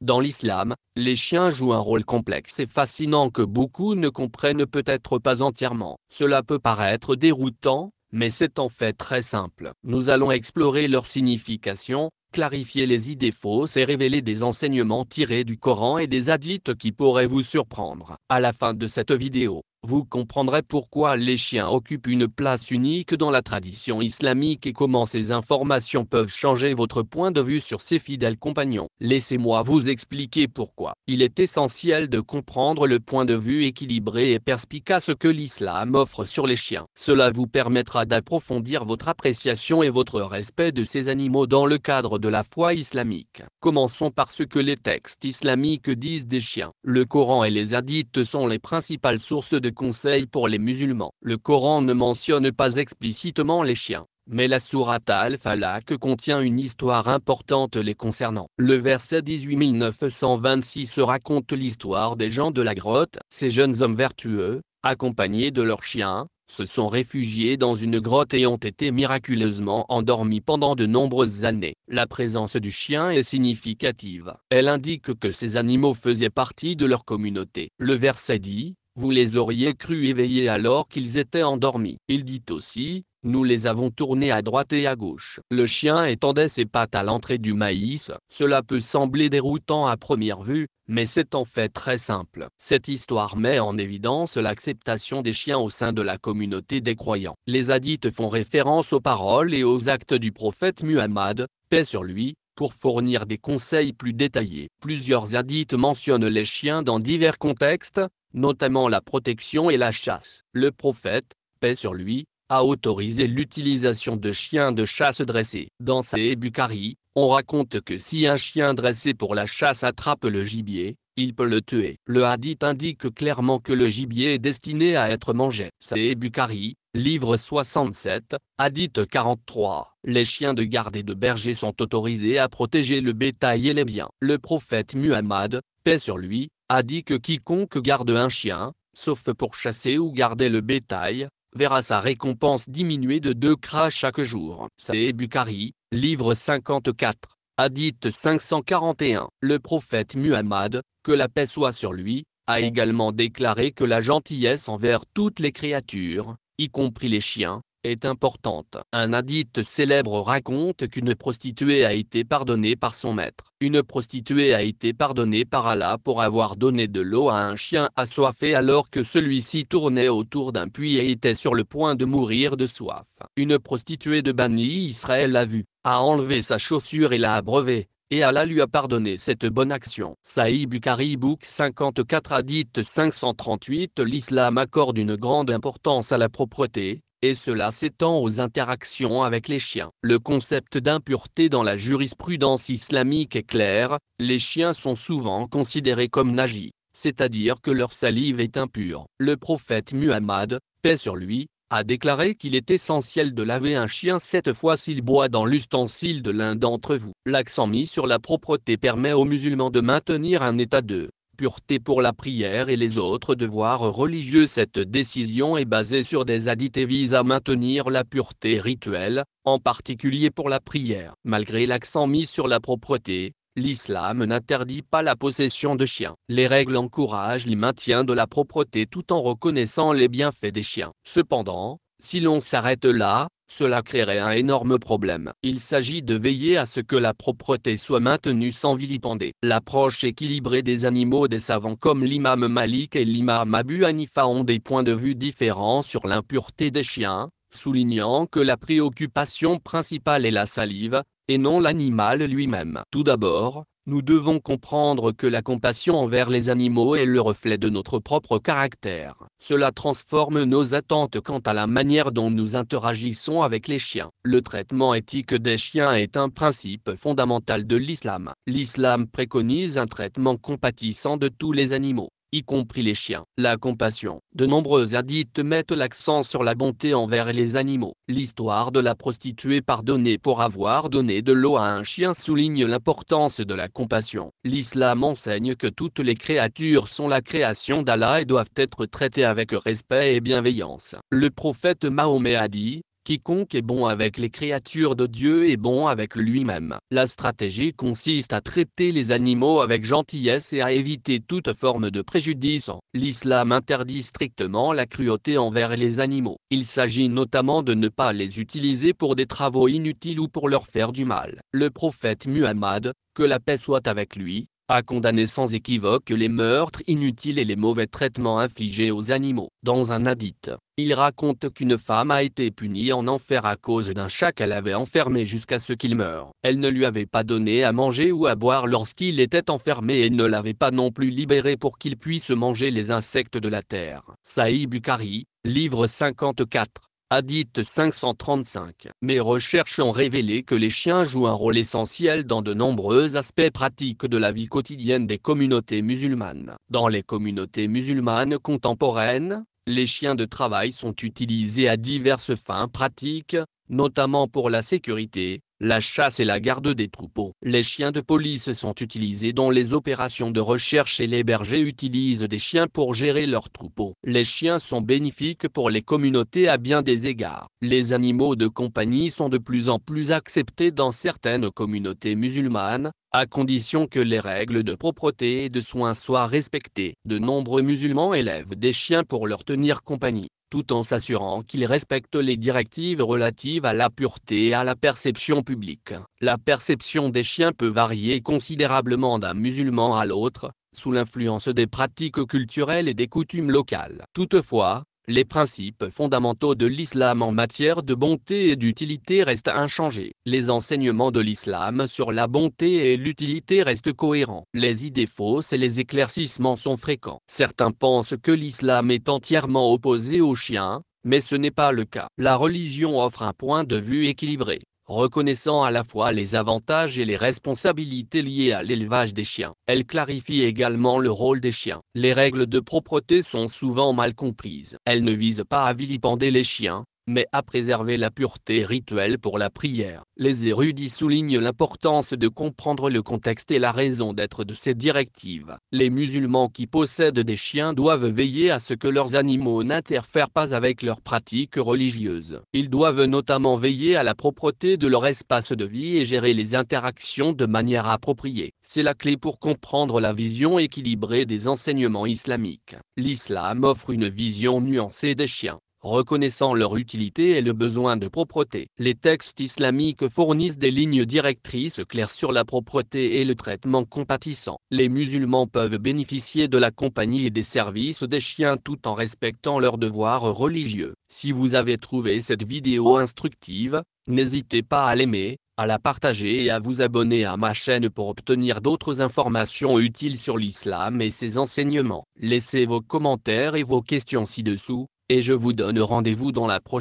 Dans l'islam, les chiens jouent un rôle complexe et fascinant que beaucoup ne comprennent peut-être pas entièrement. Cela peut paraître déroutant, mais c'est en fait très simple. Nous allons explorer leur signification, clarifier les idées fausses et révéler des enseignements tirés du Coran et des hadiths qui pourraient vous surprendre. À la fin de cette vidéo, vous comprendrez pourquoi les chiens occupent une place unique dans la tradition islamique et comment ces informations peuvent changer votre point de vue sur ces fidèles compagnons. Laissez-moi vous expliquer pourquoi. Il est essentiel de comprendre le point de vue équilibré et perspicace que l'islam offre sur les chiens. Cela vous permettra d'approfondir votre appréciation et votre respect de ces animaux dans le cadre de la foi islamique. Commençons par ce que les textes islamiques disent des chiens. Le Coran et les hadiths sont les principales sources de conseils pour les musulmans. Le Coran ne mentionne pas explicitement les chiens, mais la sourate Al-Falaq contient une histoire importante les concernant. Le verset 18926 raconte l'histoire des gens de la grotte. Ces jeunes hommes vertueux, accompagnés de leurs chiens, se sont réfugiés dans une grotte et ont été miraculeusement endormis pendant de nombreuses années. La présence du chien est significative. Elle indique que ces animaux faisaient partie de leur communauté. Le verset dit: vous les auriez crus éveillés alors qu'ils étaient endormis. Il dit aussi: nous les avons tournés à droite et à gauche. Le chien étendait ses pattes à l'entrée du maïs. Cela peut sembler déroutant à première vue, mais c'est en fait très simple. Cette histoire met en évidence l'acceptation des chiens au sein de la communauté des croyants. Les hadiths font référence aux paroles et aux actes du prophète Muhammad, paix sur lui, pour fournir des conseils plus détaillés. Plusieurs hadiths mentionnent les chiens dans divers contextes, notamment la protection et la chasse. Le prophète, paix sur lui, a autorisé l'utilisation de chiens de chasse dressés. Dans Sahih Bukhari, on raconte que si un chien dressé pour la chasse attrape le gibier, il peut le tuer. Le hadith indique clairement que le gibier est destiné à être mangé. Sahih Bukhari, livre 67, hadith 43. Les chiens de garde et de berger sont autorisés à protéger le bétail et les biens. Le prophète Muhammad, paix sur lui, a dit que quiconque garde un chien, sauf pour chasser ou garder le bétail, verra sa récompense diminuer de 2 cras chaque jour. Sahih Bukhari, livre 54, hadith 541. Le prophète Muhammad, que la paix soit sur lui, a également déclaré que la gentillesse envers toutes les créatures, y compris les chiens, est importante. Un hadith célèbre raconte qu'une prostituée a été pardonnée par son maître. Une prostituée a été pardonnée par Allah pour avoir donné de l'eau à un chien assoiffé alors que celui-ci tournait autour d'un puits et était sur le point de mourir de soif. Une prostituée de Bani Israël l'a vu, a enlevé sa chaussure et l'a abreuvée, et Allah lui a pardonné cette bonne action. Sahih Bukhari Book 54 hadith 538. L'islam accorde une grande importance à la propreté, et cela s'étend aux interactions avec les chiens. Le concept d'impureté dans la jurisprudence islamique est clair, les chiens sont souvent considérés comme najis, c'est-à-dire que leur salive est impure. Le prophète Muhammad, paix sur lui, a déclaré qu'il est essentiel de laver un chien 7 fois s'il boit dans l'ustensile de l'un d'entre vous. L'accent mis sur la propreté permet aux musulmans de maintenir un état de pureté pour la prière et les autres devoirs religieux. Cette décision est basée sur des hadiths et vise à maintenir la pureté rituelle, en particulier pour la prière. Malgré l'accent mis sur la propreté, l'islam n'interdit pas la possession de chiens. Les règles encouragent le maintien de la propreté tout en reconnaissant les bienfaits des chiens. Cependant, si l'on s'arrête là, cela créerait un énorme problème. Il s'agit de veiller à ce que la propreté soit maintenue sans vilipender. L'approche équilibrée des animaux des savants comme l'imam Malik et l'imam Abu Hanifa ont des points de vue différents sur l'impureté des chiens, soulignant que la préoccupation principale est la salive, et non l'animal lui-même. Tout d'abord, nous devons comprendre que la compassion envers les animaux est le reflet de notre propre caractère. Cela transforme nos attentes quant à la manière dont nous interagissons avec les chiens. Le traitement éthique des chiens est un principe fondamental de l'islam. L'islam préconise un traitement compatissant de tous les animaux, y compris les chiens. La compassion. De nombreux hadiths mettent l'accent sur la bonté envers les animaux. L'histoire de la prostituée pardonnée pour avoir donné de l'eau à un chien souligne l'importance de la compassion. L'islam enseigne que toutes les créatures sont la création d'Allah et doivent être traitées avec respect et bienveillance. Le prophète Mahomet a dit: Quiconque est bon avec les créatures de Dieu est bon avec lui-même. La stratégie consiste à traiter les animaux avec gentillesse et à éviter toute forme de préjudice. L'islam interdit strictement la cruauté envers les animaux. Il s'agit notamment de ne pas les utiliser pour des travaux inutiles ou pour leur faire du mal. Le prophète Muhammad, que la paix soit avec lui, a condamné sans équivoque les meurtres inutiles et les mauvais traitements infligés aux animaux. Dans un hadith, il raconte qu'une femme a été punie en enfer à cause d'un chat qu'elle avait enfermé jusqu'à ce qu'il meure. Elle ne lui avait pas donné à manger ou à boire lorsqu'il était enfermé et ne l'avait pas non plus libéré pour qu'il puisse manger les insectes de la terre. Sahih Bukhari, livre 54. Hadith 535. Mes recherches ont révélé que les chiens jouent un rôle essentiel dans de nombreux aspects pratiques de la vie quotidienne des communautés musulmanes. Dans les communautés musulmanes contemporaines, les chiens de travail sont utilisés à diverses fins pratiques, notamment pour la sécurité, la chasse et la garde des troupeaux. Les chiens de police sont utilisés dans les opérations de recherche et les bergers utilisent des chiens pour gérer leurs troupeaux. Les chiens sont bénéfiques pour les communautés à bien des égards. Les animaux de compagnie sont de plus en plus acceptés dans certaines communautés musulmanes, à condition que les règles de propreté et de soins soient respectées. De nombreux musulmans élèvent des chiens pour leur tenir compagnie, tout en s'assurant qu'ils respectent les directives relatives à la pureté et à la perception publique. La perception des chiens peut varier considérablement d'un musulman à l'autre, sous l'influence des pratiques culturelles et des coutumes locales. Toutefois, les principes fondamentaux de l'islam en matière de bonté et d'utilité restent inchangés. Les enseignements de l'islam sur la bonté et l'utilité restent cohérents. Les idées fausses et les éclaircissements sont fréquents. Certains pensent que l'islam est entièrement opposé aux chiens, mais ce n'est pas le cas. La religion offre un point de vue équilibré, reconnaissant à la fois les avantages et les responsabilités liées à l'élevage des chiens. Elle clarifie également le rôle des chiens. Les règles de propreté sont souvent mal comprises. Elles ne visent pas à vilipender les chiens, mais à préserver la pureté rituelle pour la prière. Les érudits soulignent l'importance de comprendre le contexte et la raison d'être de ces directives. Les musulmans qui possèdent des chiens doivent veiller à ce que leurs animaux n'interfèrent pas avec leurs pratiques religieuses. Ils doivent notamment veiller à la propreté de leur espace de vie et gérer les interactions de manière appropriée. C'est la clé pour comprendre la vision équilibrée des enseignements islamiques. L'islam offre une vision nuancée des chiens, reconnaissant leur utilité et le besoin de propreté. Les textes islamiques fournissent des lignes directrices claires sur la propreté et le traitement compatissant. Les musulmans peuvent bénéficier de la compagnie et des services des chiens tout en respectant leurs devoirs religieux. Si vous avez trouvé cette vidéo instructive, n'hésitez pas à l'aimer, à la partager et à vous abonner à ma chaîne pour obtenir d'autres informations utiles sur l'islam et ses enseignements. Laissez vos commentaires et vos questions ci-dessous, et je vous donne rendez-vous dans la prochaine